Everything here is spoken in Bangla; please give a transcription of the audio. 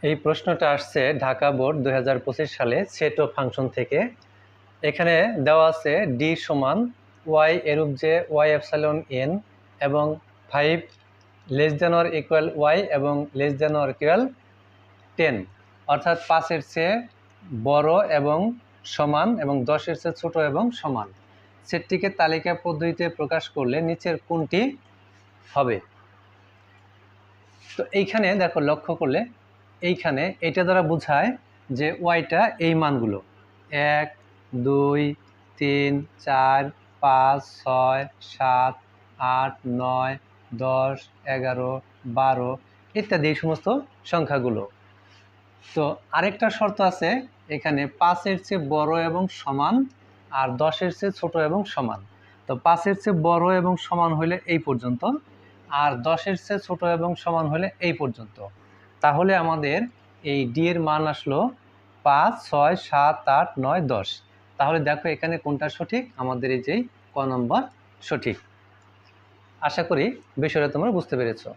এই প্রশ্নটা আসছে ঢাকা বোর্ড 2025 সালে সেট ও ফাংশন থেকে। এখানে দেওয়া আছে ডি সমান ওয়াই এরূপ যে ওয়াই এপসাইলন এন এবং 5 less than or equal Y এবং লেস দেন অর ইকুয়াল 10, অর্থাৎ 5-এর চেয়ে বড় এবং সমান এবং 10-এর চেয়ে ছোট এবং সমান। সেটটিকে তালিকা পদ্ধতিতে প্রকাশ করলে নিচের কোনটি হবে? তো এইখানে দেখো, লক্ষ্য করলে এইখানে এটা দ্বারা বোঝায় যে ওয়াইটা এই মানগুলো 1, 2, 3, 4, 5, 6, 7, 8, 9, 10, 11, 12 ইত্যাদি এই সমস্ত সংখ্যাগুলো। তো আরেকটা শর্ত আছে এখানে, 5-এর চেয়ে বড় এবং সমান আর 10-এর চেয়ে ছোট এবং সমান। তো 5-এর চেয়ে বড় এবং সমান হলে এই পর্যন্ত, আর 10-এর চেয়ে ছোট এবং সমান হলে এই পর্যন্ত। তাহলে আমাদের এই ডি এর মান আসলো 5, 6, 7, 8, 9, 10। তাহলে দেখো এখানে কোনটা সঠিক, আমাদের এই যে ক নম্বর সঠিক। আশা করি বিষয়টা তোমরা বুঝতে পেরেছো।